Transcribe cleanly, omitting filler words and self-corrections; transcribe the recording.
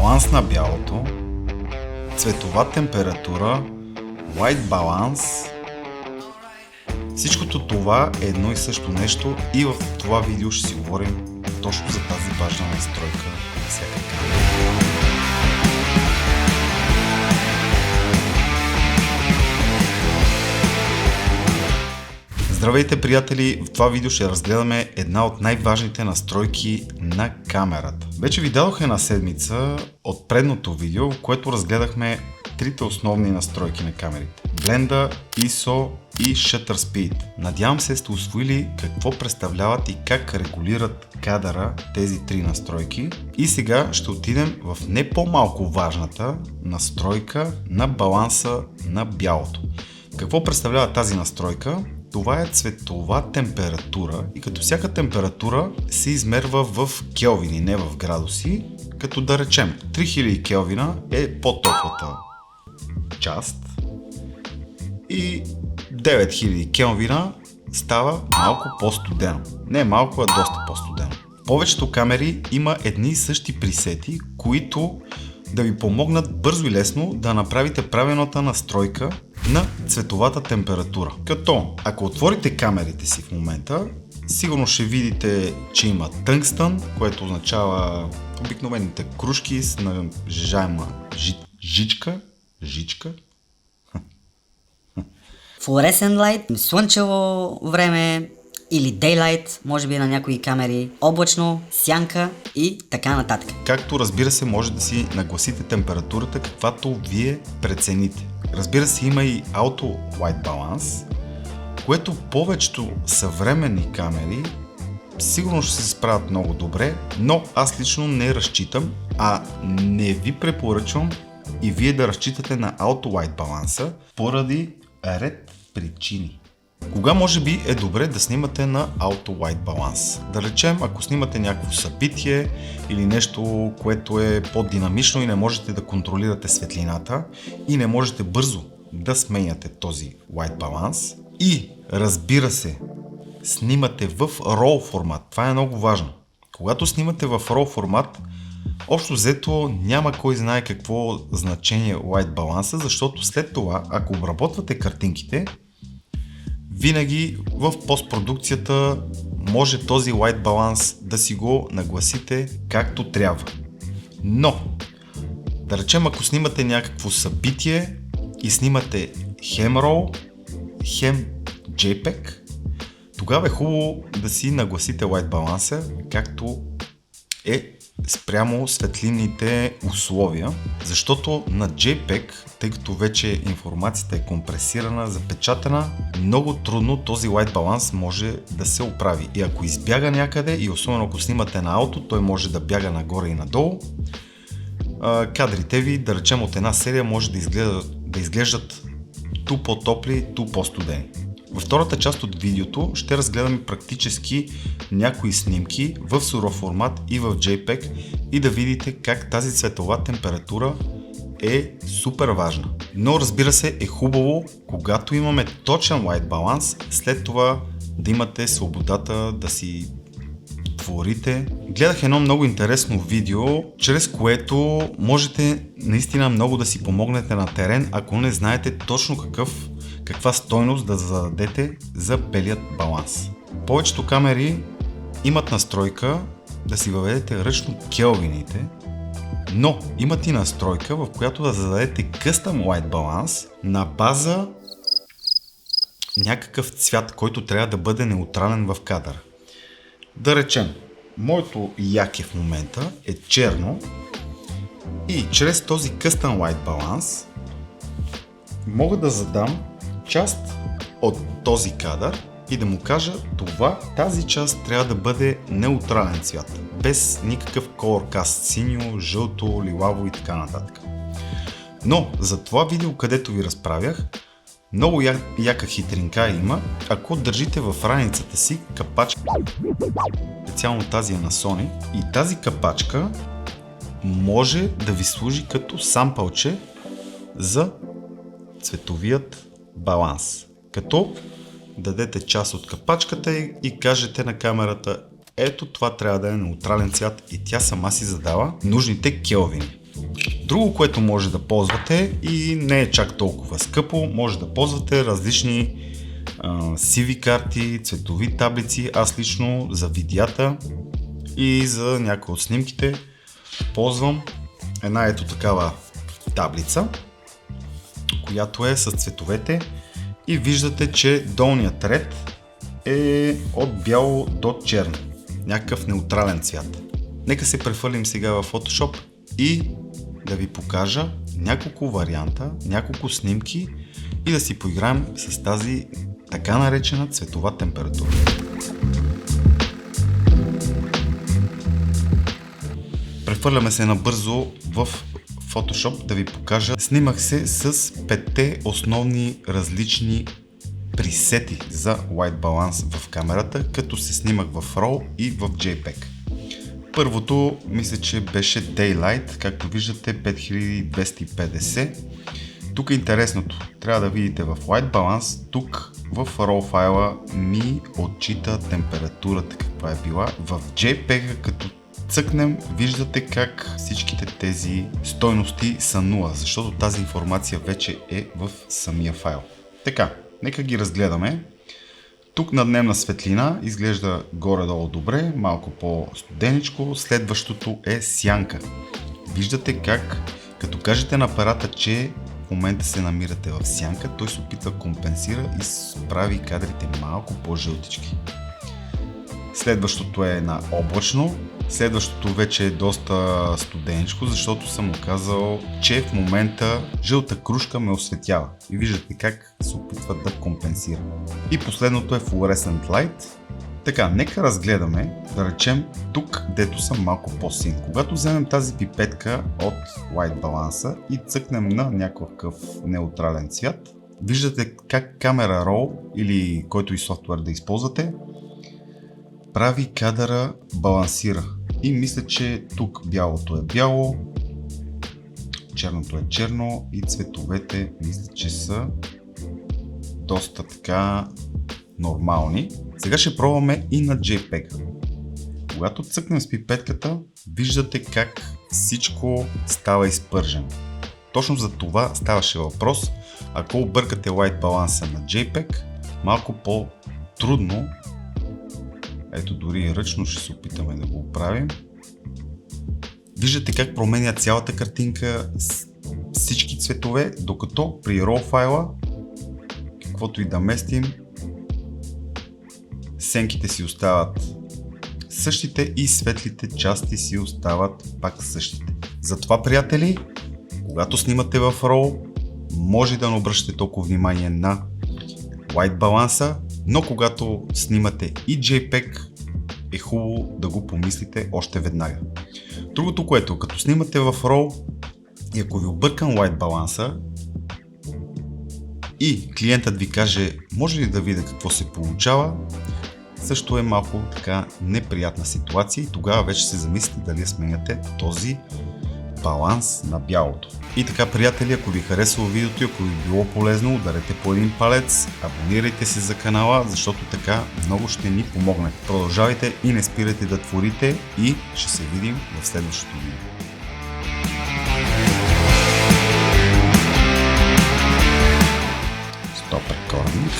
баланс на бялото, цветова температура, white balance. Всичкото това е едно и също нещо и в това видео ще си говорим точно за тази важна настройка на всяка камера. Здравейте, приятели! В това видео ще разгледаме една от най-важните настройки на камерата. Вече ви дадох една седмица от предното видео, в което разгледахме трите основни настройки на камерите: Blender, ISO и Shutter Speed. Надявам се сте усвоили какво представляват и как регулират кадъра тези три настройки. И сега ще отидем в не по-малко важната настройка на баланса на бялото. Какво представлява тази настройка? Това е цветова температура и като всяка температура се измерва в келвини, не в градуси, като да речем 3000 келвина е по-топлата част и 9000 келвина става малко по-студено. Не малко, а доста по-студено. В повечето камери има едни и същи пресети, които да ви помогнат бързо и лесно да направите правилната настройка на цветовата температура. Като ако отворите камерите си в момента, сигурно ще видите, че има тънгстън, което означава обикновените кружки с нажижаема жичка. Флуоресцент лайт, слънчево време или дейлайт, може би на някои камери, облачно, сянка и така нататък. Както разбира се, може да си нагласите температурата, каквато вие прецените. Разбира се, има и Auto White Balance, което повечето съвременни камери сигурно ще се справят много добре, но аз лично не разчитам, а не ви препоръчвам и вие да разчитате на Auto White Balance поради ред причини. Кога може би е добре да снимате на Auto White Balance? Да речем, ако снимате някакво събитие или нещо, което е по-динамично и не можете да контролирате светлината и не можете бързо да сменяте този White Balance и разбира се, снимате в RAW формат. Това е много важно. Когато снимате в RAW формат, общо взето няма кой знае какво значение White Balance, защото след това, ако обработвате картинките, винаги в постпродукцията може този White Balance да си го нагласите както трябва. Но, да речем, ако снимате някакво събитие и снимате хем RAW, хем JPEG, тогава е хубаво да си нагласите White Balance, както е спрямо светлинните условия, защото на JPEG, тъй като вече информацията е компресирана, запечатана, много трудно този White Balance може да се оправи. И ако избяга някъде, и особено ако снимате на ауто, той може да бяга нагоре и надолу. Кадрите ви, да речем от една серия, може да изглеждат ту по-топли, ту по-студени. Във втората част от видеото ще разгледаме практически някои снимки в суров формат и в JPEG и да видите как тази цветова температура е супер важна. Но разбира се, е хубаво, когато имаме точен White Balance, след това да имате свободата да си творите. Гледах едно много интересно видео, чрез което можете наистина много да си помогнете на терен, ако не знаете точно каква стойност да зададете за белият баланс. Повечето камери имат настройка да си въведете ръчно келвините, но имат и настройка, в която да зададете Custom White Balance на база някакъв цвят, който трябва да бъде неутрален в кадър. Да речем, моето яке в момента е черно и чрез този Custom White Balance мога да задам част от този кадър и да му кажа, тази част трябва да бъде неутрален цвят, без никакъв color cast, синьо, жълто, лилаво и така нататък. Но за това видео, където ви разправях, много яка хитринка има, ако държите в раницата си капачка, специално тази е на Sony, и тази капачка може да ви служи като сампълче за цветовият баланс. Като дадете част от капачката и кажете на камерата: ето това трябва да е неутрален цвят, и тя сама си задава нужните келвини. Друго, което може да ползвате и не е чак толкова скъпо, може да ползвате различни CV карти, цветови таблици. Аз лично за видеята и за някои от снимките ползвам една ето такава таблица, която е с цветовете и виждате, че долният ред е от бяло до черно. Някакъв неутрален цвят. Нека се прехвърлим сега в Photoshop и да ви покажа няколко варианта, няколко снимки и да си поиграем с тази така наречена цветова температура. Прехвърляме се набързо в Photoshop да ви покажа. Снимах се с 5 основни различни пресети за White Balance в камерата, като се снимах в RAW и в JPEG. Първото, мисля, че беше Daylight, както виждате 5250. Тук е интересното, трябва да видите в White Balance, тук в RAW файла ми отчита температурата каква е била. В JPEG като цъкнем, виждате как всичките тези стойности са 0, защото тази информация вече е в самия файл. Така, нека ги разгледаме. Тук на дневна светлина изглежда горе-долу добре, малко по-студеничко. Следващото е сянка. Виждате как, като кажете на апарата, че в момента се намирате в сянка, той се опитва да компенсира и прави кадрите малко по-жълтички. Следващото е на облачно. Следващото вече е доста студеничко, защото съм казал, че в момента жълта кружка ме осветява. И виждате как се опитва да компенсира. И последното е Fluorescent Light. Така, нека разгледаме, да речем тук, дето съм малко по-син. Когато вземем тази пипетка от White Balance и цъкнем на някакъв неутрален цвят, виждате как камера RAW или който и софтуер да използвате, прави кадъра балансира. И мисля, че тук бялото е бяло, черното е черно и цветовете мисля, че са доста така нормални. Сега ще пробваме и на JPEG. Когато цъкнем с пипетката, виждате как всичко става изпържено. Точно за това ставаше въпрос. Ако объркате White Balance на JPEG, малко по-трудно. Ето дори ръчно ще се опитаме да го оправим. Виждате как променя цялата картинка с всички цветове, докато при RAW файла, каквото и да местим, сенките си остават същите и светлите части си остават пак същите. Затова, приятели, когато снимате в RAW, може да не обръщате толкова внимание на White Balance, но когато снимате и JPEG, е хубаво да го помислите още веднага. Другото, което като снимате в RAW и ако ви объркам White Balance и клиентът ви каже, може ли да видя какво се получава, също е малко така неприятна ситуация и тогава вече се замислите дали сменяте този баланс на бялото. И така, приятели, ако ви харесало видеото и ако ви било полезно, ударете по един палец, абонирайте се за канала, защото така много ще ни помогне. Продължавайте и не спирайте да творите и ще се видим в следващото видео. Стоп рекординг.